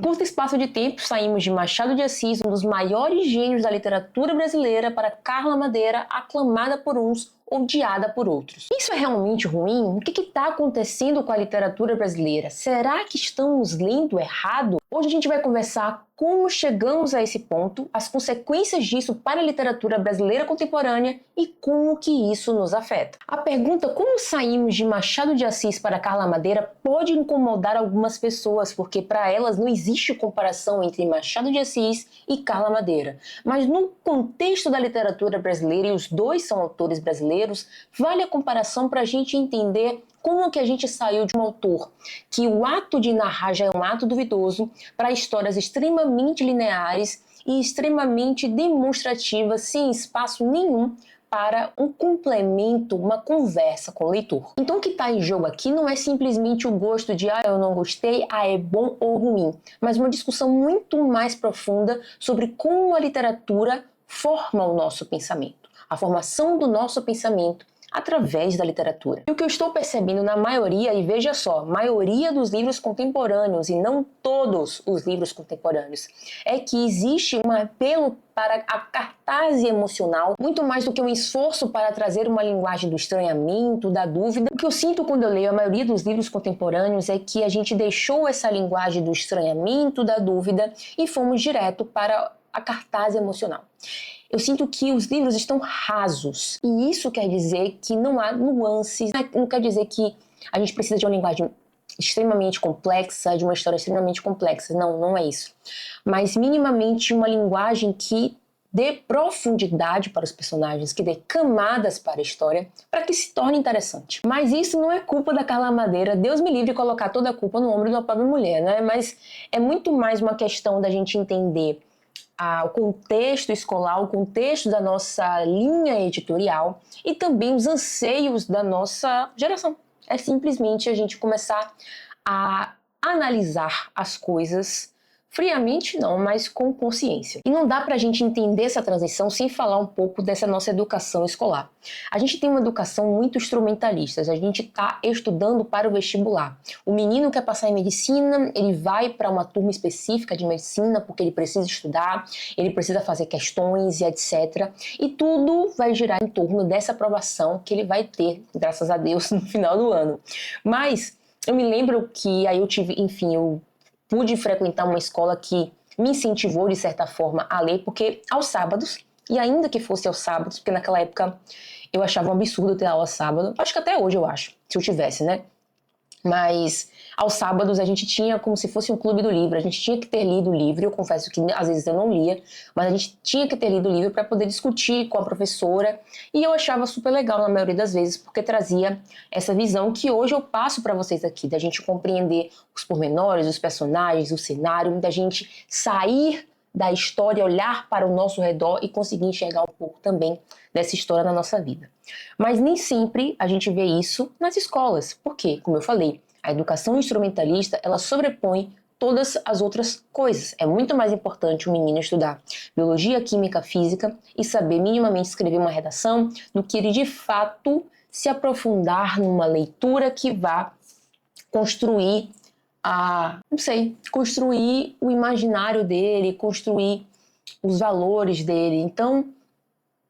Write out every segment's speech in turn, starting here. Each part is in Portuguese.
curto espaço de tempo, saímos de Machado de Assis, um dos maiores gênios da literatura brasileira, para Carla Madeira, aclamada por uns, odiada por outros. Isso é realmente ruim? O que está acontecendo com a literatura brasileira? Será que estamos lendo errado? Hoje a gente vai conversar como chegamos a esse ponto, as consequências disso para a literatura brasileira contemporânea e como que isso nos afeta. A pergunta como saímos de Machado de Assis para Carla Madeira pode incomodar algumas pessoas, porque para elas não existe comparação entre Machado de Assis e Carla Madeira. Mas no contexto da literatura brasileira, e os dois são autores brasileiros, vale a comparação para a gente entender como que a gente saiu de um autor que o ato de narrar já é um ato duvidoso para histórias extremamente lineares e extremamente demonstrativas, sem espaço nenhum para um complemento, uma conversa com o leitor. Então o que está em jogo aqui não é simplesmente o gosto de eu não gostei, é bom ou ruim, mas uma discussão muito mais profunda sobre como a literatura forma o nosso pensamento, a formação do nosso pensamento através da literatura. E o que eu estou percebendo na maioria, e veja só, maioria dos livros contemporâneos, e não todos os livros contemporâneos, é que existe um apelo para a cartaz emocional, muito mais do que um esforço para trazer uma linguagem do estranhamento, da dúvida. O que eu sinto quando eu leio a maioria dos livros contemporâneos é que a gente deixou essa linguagem do estranhamento, da dúvida, e fomos direto para a cartaz emocional. Eu sinto que os livros estão rasos, e isso quer dizer que não há nuances, não quer dizer que a gente precisa de uma linguagem extremamente complexa, de uma história extremamente complexa, não é isso. Mas minimamente uma linguagem que dê profundidade para os personagens, que dê camadas para a história, para que se torne interessante. Mas isso não é culpa da Carla Madeira, Deus me livre de colocar toda a culpa no ombro de uma pobre mulher, né? Mas é muito mais uma questão da gente entender o contexto escolar, o contexto da nossa linha editorial e também os anseios da nossa geração. É simplesmente a gente começar a analisar as coisas friamente não, mas com consciência. E não dá pra gente entender essa transição sem falar um pouco dessa nossa educação escolar. A gente tem uma educação muito instrumentalista, a gente está estudando para o vestibular. O menino quer passar em medicina, ele vai para uma turma específica de medicina porque ele precisa estudar, ele precisa fazer questões e etc. E tudo vai girar em torno dessa aprovação que ele vai ter, graças a Deus, no final do ano. Mas eu me lembro que aí eu tive, enfim, eu pude frequentar uma escola que me incentivou, de certa forma, a ler, porque aos sábados, e ainda que fosse aos sábados, porque naquela época eu achava um absurdo ter aula sábado, acho que até hoje eu acho, se eu tivesse, né? Mas aos sábados a gente tinha como se fosse um clube do livro, a gente tinha que ter lido o livro, eu confesso que às vezes eu não lia, mas a gente tinha que ter lido o livro para poder discutir com a professora, e eu achava super legal na maioria das vezes, porque trazia essa visão que hoje eu passo para vocês aqui, da gente compreender os pormenores, os personagens, o cenário, da gente sair da história, olhar para o nosso redor e conseguir enxergar um pouco também dessa história na nossa vida. Mas nem sempre a gente vê isso nas escolas, porque, como eu falei, a educação instrumentalista, ela sobrepõe todas as outras coisas. É muito mais importante o menino estudar biologia, química, física e saber minimamente escrever uma redação do que ele de fato se aprofundar numa leitura que vá construir construir o imaginário dele, construir os valores dele. Então,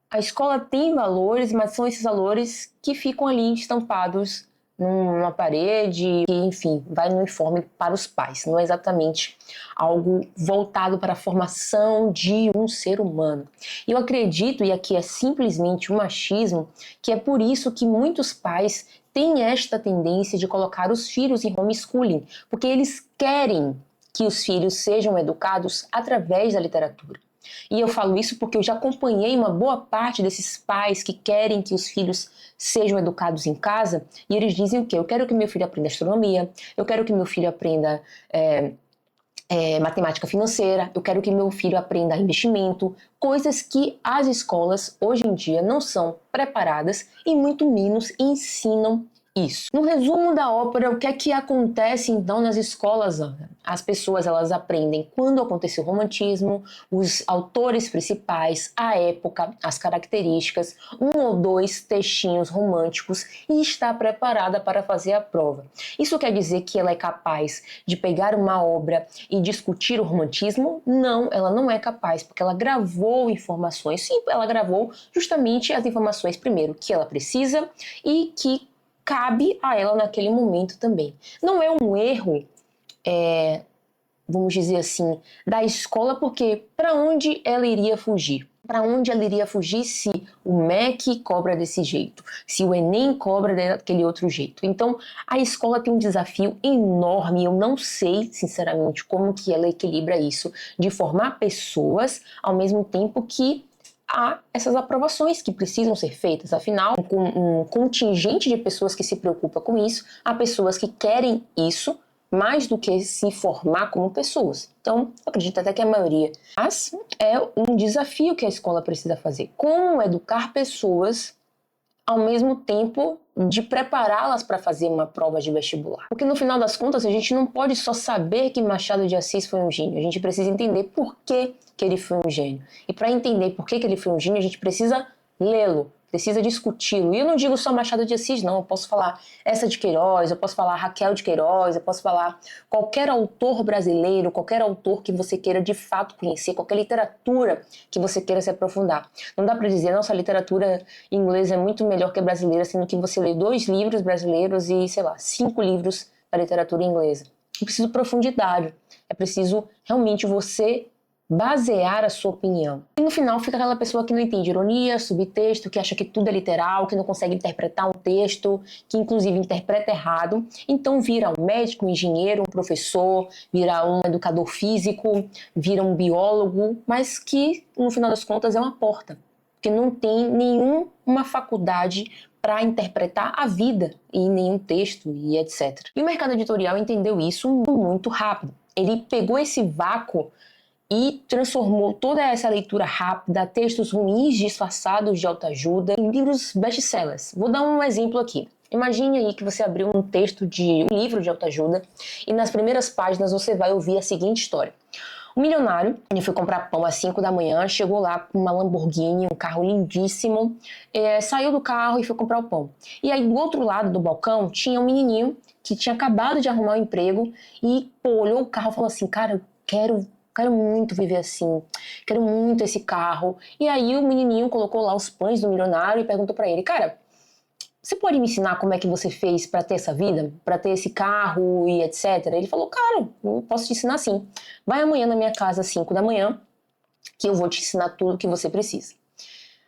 a escola tem valores, mas são esses valores que ficam ali estampados numa parede, que, enfim, vai no uniforme para os pais. Não é exatamente algo voltado para a formação de um ser humano. E eu acredito, e aqui é simplesmente um machismo, que é por isso que muitos pais têm esta tendência de colocar os filhos em homeschooling, porque eles querem que os filhos sejam educados através da literatura. E eu falo isso porque eu já acompanhei uma boa parte desses pais que querem que os filhos sejam educados em casa, e eles dizem o quê? Eu quero que meu filho aprenda astronomia, eu quero que meu filho aprenda matemática financeira, eu quero que meu filho aprenda investimento, coisas que as escolas hoje em dia não são preparadas e muito menos ensinam isso. No resumo da ópera, o que é que acontece então nas escolas, Ana? As pessoas elas aprendem quando aconteceu o romantismo, os autores principais, a época, as características, um ou dois textinhos românticos e está preparada para fazer a prova. Isso quer dizer que ela é capaz de pegar uma obra e discutir o romantismo? Não, ela não é capaz, porque ela gravou informações. Sim, ela gravou justamente as informações, primeiro, que ela precisa e que cabe a ela naquele momento também. Não é um erro, vamos dizer assim, da escola, porque para onde ela iria fugir? Para onde ela iria fugir se o MEC cobra desse jeito, se o Enem cobra daquele outro jeito? Então, a escola tem um desafio enorme. Eu não sei, sinceramente, como que ela equilibra isso, de formar pessoas ao mesmo tempo que há essas aprovações que precisam ser feitas. Afinal, com um contingente de pessoas que se preocupa com isso, há pessoas que querem isso mais do que se formar como pessoas. Então, eu acredito até que a maioria. Mas é um desafio que a escola precisa fazer. Como educar pessoas ao mesmo tempo de prepará-las para fazer uma prova de vestibular. Porque no final das contas, a gente não pode só saber que Machado de Assis foi um gênio, a gente precisa entender por que ele foi um gênio. E para entender por que ele foi um gênio, a gente precisa lê-lo, precisa discuti-lo. E eu não digo só Machado de Assis, não. Eu posso falar essa de Queiroz, eu posso falar Raquel de Queiroz, eu posso falar qualquer autor brasileiro, qualquer autor que você queira de fato conhecer, qualquer literatura que você queira se aprofundar. Não dá para dizer, nossa, a literatura inglesa é muito melhor que a brasileira, sendo que você lê 2 livros brasileiros e, sei lá, 5 livros da literatura inglesa. É preciso profundidade, é preciso realmente você basear a sua opinião. E no final fica aquela pessoa que não entende ironia, subtexto, que acha que tudo é literal, que não consegue interpretar um texto, que inclusive interpreta errado. Então vira um médico, um engenheiro, um professor, vira um educador físico, vira um biólogo, mas que no final das contas é uma porta, porque não tem nenhuma faculdade para interpretar a vida e nenhum texto e etc. E o mercado editorial entendeu isso muito rápido. Ele pegou esse vácuo e transformou toda essa leitura rápida, textos ruins disfarçados de autoajuda, em livros best-sellers. Vou dar um exemplo aqui. Imagine aí que você abriu um texto de um livro de autoajuda e nas primeiras páginas você vai ouvir a seguinte história. Um milionário, ele foi comprar pão às 5 da manhã, chegou lá com uma Lamborghini, um carro lindíssimo, saiu do carro e foi comprar o pão. E aí do outro lado do balcão tinha um menininho que tinha acabado de arrumar um emprego e olhou o carro e falou assim, cara, eu quero muito viver assim, quero muito esse carro. E aí o menininho colocou lá os pães do milionário e perguntou pra ele, cara, você pode me ensinar como é que você fez pra ter essa vida? Pra ter esse carro e etc? Ele falou, cara, eu posso te ensinar sim. Vai amanhã na minha casa às 5 da manhã, que eu vou te ensinar tudo o que você precisa.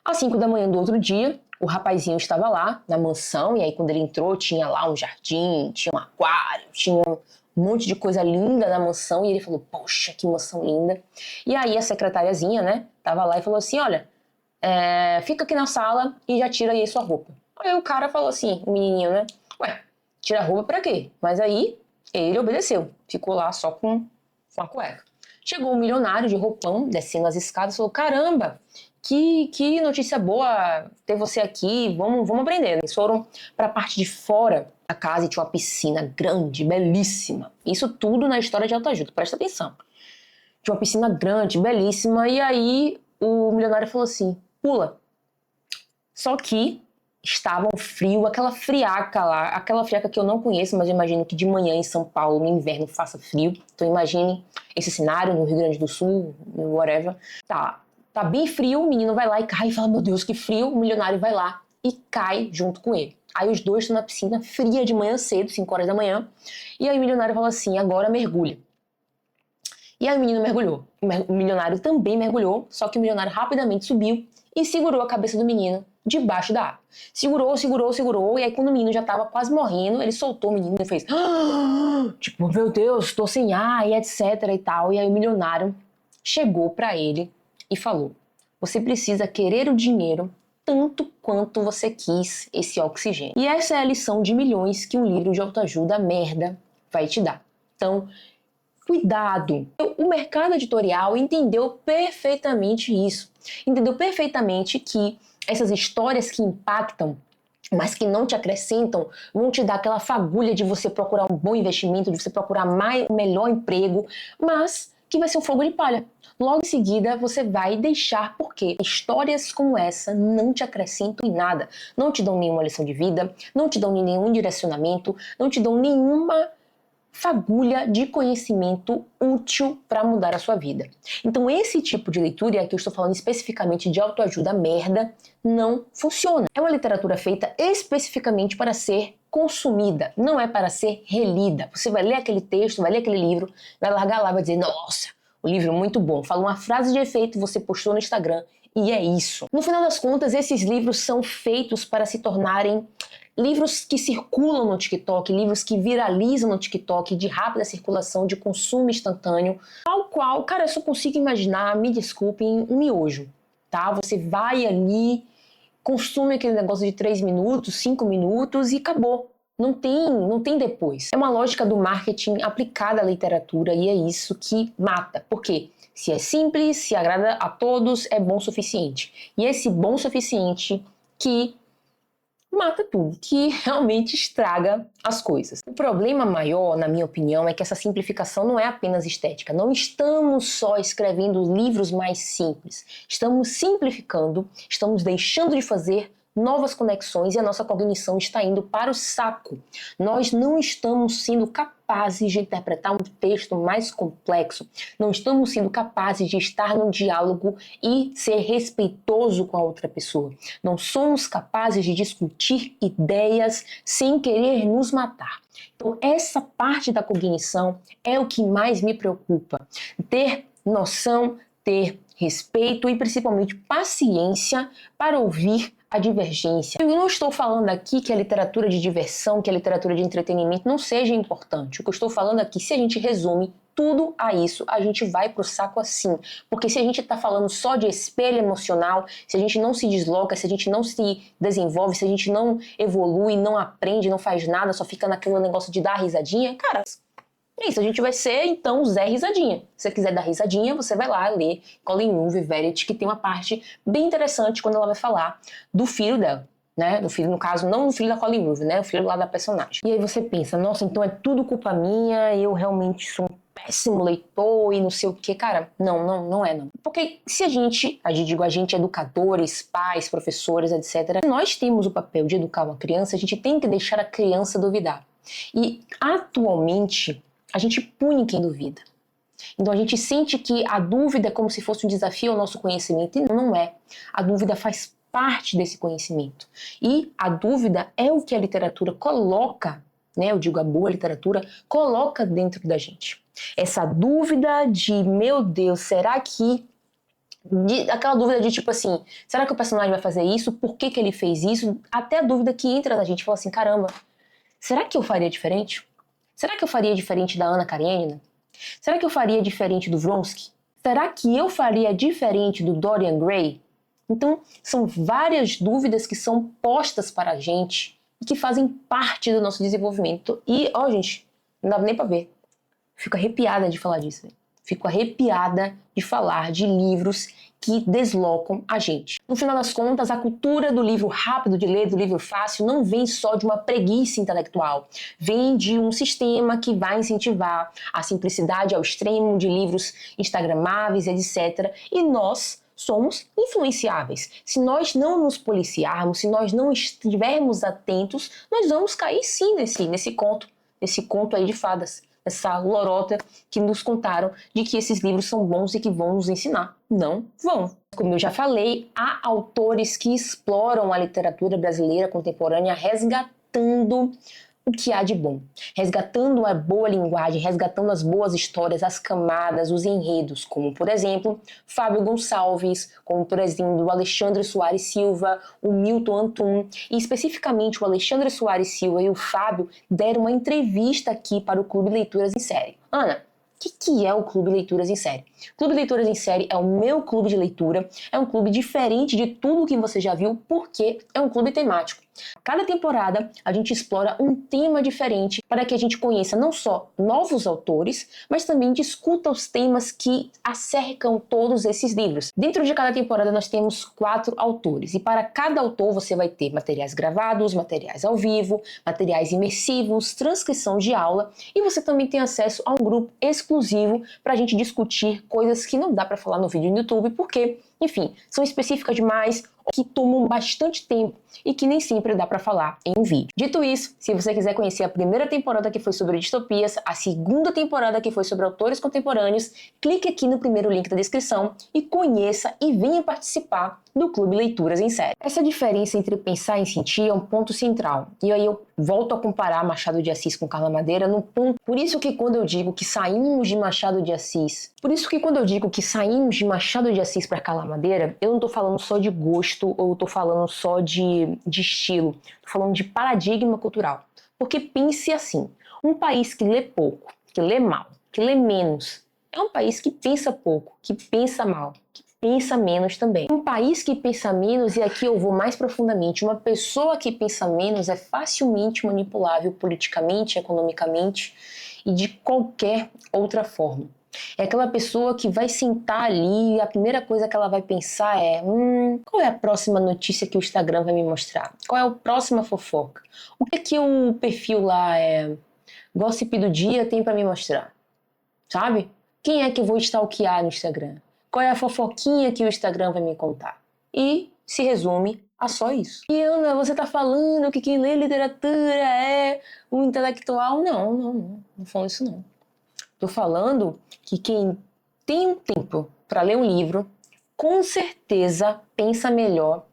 Às 5 da manhã do outro dia, o rapazinho estava lá na mansão, e aí quando ele entrou tinha lá um jardim, tinha um aquário, tinha um monte de coisa linda na mansão, e ele falou, poxa, que mansão linda. E aí a secretariazinha, né, tava lá e falou assim, olha, fica aqui na sala e já tira aí sua roupa. Aí o cara falou assim, o menininho, né, ué, tira a roupa pra quê? Mas aí ele obedeceu, ficou lá só com a cueca. Chegou um milionário de roupão, descendo as escadas, e falou, caramba, que notícia boa ter você aqui, vamos aprender. Eles foram para a parte de fora da casa e tinha uma piscina grande, belíssima. Isso tudo na história de autoajuda, presta atenção. Tinha uma piscina grande, belíssima, e aí o milionário falou assim, pula. Só que estava um frio, aquela friaca lá, aquela friaca que eu não conheço, mas eu imagino que de manhã em São Paulo, no inverno, faça frio. Então imagine esse cenário no Rio Grande do Sul, whatever. Tá bem frio, o menino vai lá e cai e fala, meu Deus, que frio. O milionário vai lá e cai junto com ele. Aí os dois estão na piscina fria de manhã cedo, 5 horas da manhã. E aí o milionário fala assim, agora mergulha. E aí o menino mergulhou. O milionário também mergulhou, só que o milionário rapidamente subiu e segurou a cabeça do menino debaixo da água. Segurou, e aí quando o menino já tava quase morrendo, ele soltou o menino e fez tipo, meu Deus, tô sem ar, e etc e tal. E aí o milionário chegou pra ele e falou, você precisa querer o dinheiro tanto quanto você quis esse oxigênio. E essa é a lição de milhões que um livro de autoajuda merda vai te dar. Então, cuidado. O mercado editorial entendeu perfeitamente isso. Entendeu perfeitamente que essas histórias que impactam mas que não te acrescentam, vão te dar aquela fagulha de você procurar um bom investimento, de você procurar o melhor emprego, mas que vai ser um fogo de palha. Logo em seguida, você vai deixar, porque histórias como essa não te acrescentam em nada. Não te dão nenhuma lição de vida, não te dão nenhum direcionamento, não te dão nenhuma fagulha de conhecimento útil para mudar a sua vida. Então esse tipo de leitura, e aqui eu estou falando especificamente de autoajuda merda, não funciona. É uma literatura feita especificamente para ser consumida, não é para ser relida. Você vai ler aquele texto, vai ler aquele livro, vai largar lá, vai dizer, nossa, o livro é muito bom. Fala uma frase de efeito, você postou no Instagram, e é isso. No final das contas, esses livros são feitos para se tornarem livros que circulam no TikTok, livros que viralizam no TikTok, de rápida circulação, de consumo instantâneo, ao qual, cara, eu só consigo imaginar, me desculpem, um miojo, tá? Você vai ali, consome aquele negócio de 3 minutos, 5 minutos e acabou. Não tem depois. É uma lógica do marketing aplicada à literatura e é isso que mata. Por quê? Se é simples, se agrada a todos, é bom o suficiente. E esse bom o suficiente que mata tudo, que realmente estraga as coisas. O problema maior, na minha opinião, é que essa simplificação não é apenas estética. Não estamos só escrevendo livros mais simples. Estamos simplificando, estamos deixando de fazer novas conexões e a nossa cognição está indo para o saco. Nós não estamos sendo capazes de interpretar um texto mais complexo, não estamos sendo capazes de estar num diálogo e ser respeitoso com a outra pessoa. Não somos capazes de discutir ideias sem querer nos matar. Então, essa parte da cognição é o que mais me preocupa. Ter noção, ter respeito e principalmente paciência para ouvir a divergência. Eu não estou falando aqui que a literatura de diversão, que a literatura de entretenimento não seja importante. O que eu estou falando aqui, se a gente resume tudo a isso, a gente vai pro saco assim. Porque se a gente está falando só de espelho emocional, se a gente não se desloca, se a gente não se desenvolve, se a gente não evolui, não aprende, não faz nada, só fica naquele negócio de dar risadinha, cara, é isso, a gente vai ser, então, Zé Risadinha. Se você quiser dar risadinha, você vai lá ler Colleen Hoover, Verity, que tem uma parte bem interessante quando ela vai falar do filho dela, né? Do filho, no caso, não do filho da Colleen Hoover, né? O filho lá da personagem. E aí você pensa, nossa, então é tudo culpa minha, eu realmente sou um péssimo leitor e não sei o que. Cara, não é não. Porque se a gente educadores, pais, professores, etc., se nós temos o papel de educar uma criança, a gente tem que deixar a criança duvidar. E, atualmente, a gente pune quem duvida. Então a gente sente que a dúvida é como se fosse um desafio ao nosso conhecimento, e não é. A dúvida faz parte desse conhecimento. E a dúvida é o que a literatura coloca, né? Eu digo, a boa literatura coloca dentro da gente. Essa dúvida de, meu Deus, será que... aquela dúvida de tipo assim, será que o personagem vai fazer isso? Por que ele fez isso? Até a dúvida que entra na gente, fala assim, caramba, será que eu faria diferente? Será que eu faria diferente da Anna Karenina? Será que eu faria diferente do Vronsky? Será que eu faria diferente do Dorian Gray? Então, são várias dúvidas que são postas para a gente e que fazem parte do nosso desenvolvimento. E, ó, gente, não dá nem pra ver. Fico arrepiada de falar disso. Fico arrepiada de falar de livros que deslocam a gente. No final das contas, a cultura do livro rápido de ler, do livro fácil, não vem só de uma preguiça intelectual. Vem de um sistema que vai incentivar a simplicidade ao extremo de livros instagramáveis, etc. E nós somos influenciáveis. Se nós não nos policiarmos, se nós não estivermos atentos, nós vamos cair sim nesse conto aí de fadas. Essa lorota que nos contaram de que esses livros são bons e que vão nos ensinar. Não vão. Como eu já falei, há autores que exploram a literatura brasileira contemporânea resgatando o que há de bom, resgatando a boa linguagem, resgatando as boas histórias, as camadas, os enredos, como, por exemplo, Fábio Gonçalves, como, por exemplo, o Alexandre Soares Silva, o Milton Antum, e especificamente o Alexandre Soares Silva e o Fábio deram uma entrevista aqui para o Clube Leituras em Série. Ana, o que é o Clube Leituras em Série? Clube Leituras em Série é o meu clube de leitura, é um clube diferente de tudo que você já viu, porque é um clube temático. Cada temporada a gente explora um tema diferente para que a gente conheça não só novos autores, mas também discuta os temas que acercam todos esses livros. Dentro de cada temporada nós temos 4 autores e para cada autor você vai ter materiais gravados, materiais ao vivo, materiais imersivos, transcrição de aula e você também tem acesso a um grupo exclusivo para a gente discutir coisas que não dá para falar no vídeo no YouTube porque, enfim, são específicas demais, que tomam bastante tempo e que nem sempre dá para falar em um vídeo. Dito isso, se você quiser conhecer a primeira temporada que foi sobre distopias, a segunda temporada que foi sobre autores contemporâneos, clique aqui no primeiro link da descrição e conheça e venha participar do Clube Leituras em Série. Essa diferença entre pensar e sentir é um ponto central. E aí eu volto a comparar Machado de Assis com Carla Madeira no ponto. Por isso que quando eu digo que saímos de Machado de Assis para Carla Madeira, eu não tô falando só de gosto ou tô falando só de estilo. Tô falando de paradigma cultural. Porque pense assim, um país que lê pouco, que lê mal, que lê menos, é um país que pensa pouco, que pensa mal, que pensa menos também. Um país que pensa menos, e aqui eu vou mais profundamente, uma pessoa que pensa menos é facilmente manipulável politicamente, economicamente e de qualquer outra forma. É aquela pessoa que vai sentar ali e a primeira coisa que ela vai pensar é qual é a próxima notícia que o Instagram vai me mostrar? Qual é a próxima fofoca? O que o perfil lá Gossip do Dia tem para me mostrar? Sabe? Quem é que eu vou stalkear no Instagram? Qual é a fofoquinha que o Instagram vai me contar? E se resume a só isso. E Ana, você tá falando que quem lê literatura é o intelectual? Não falo isso não. Tô falando que quem tem um tempo para ler um livro, com certeza pensa melhor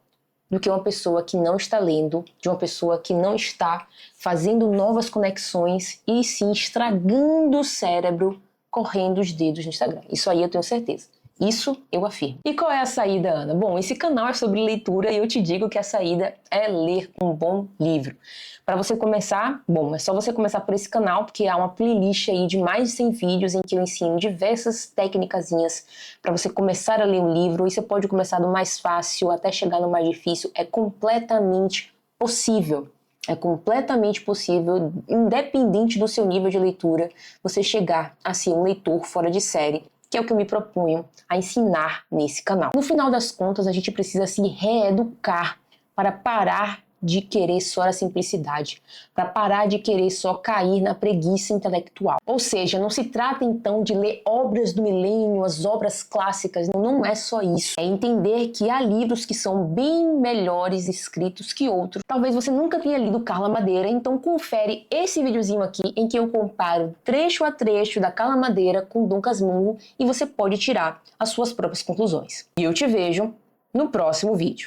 do que uma pessoa que não está lendo, de uma pessoa que não está fazendo novas conexões e sim estragando o cérebro, correndo os dedos no Instagram. Isso aí eu tenho certeza. Isso eu afirmo. E qual é a saída, Ana? Bom, esse canal é sobre leitura e eu te digo que a saída é ler um bom livro. Para você começar, bom, é só você começar por esse canal, porque há uma playlist aí de mais de 100 vídeos em que eu ensino diversas técnicazinhas para você começar a ler um livro. E você pode começar do mais fácil até chegar no mais difícil. É completamente possível. É completamente possível, independente do seu nível de leitura, você chegar a ser um leitor fora de série, que é o que eu me proponho a ensinar nesse canal. No final das contas, a gente precisa se reeducar para parar de querer só a simplicidade, para parar de querer só cair na preguiça intelectual. Ou seja, não se trata então de ler obras do milênio, as obras clássicas, não é só isso. É entender que há livros que são bem melhores escritos que outros. Talvez você nunca tenha lido Carla Madeira, então confere esse videozinho aqui em que eu comparo trecho a trecho da Carla Madeira com Dom Casmurro e você pode tirar as suas próprias conclusões. E eu te vejo no próximo vídeo.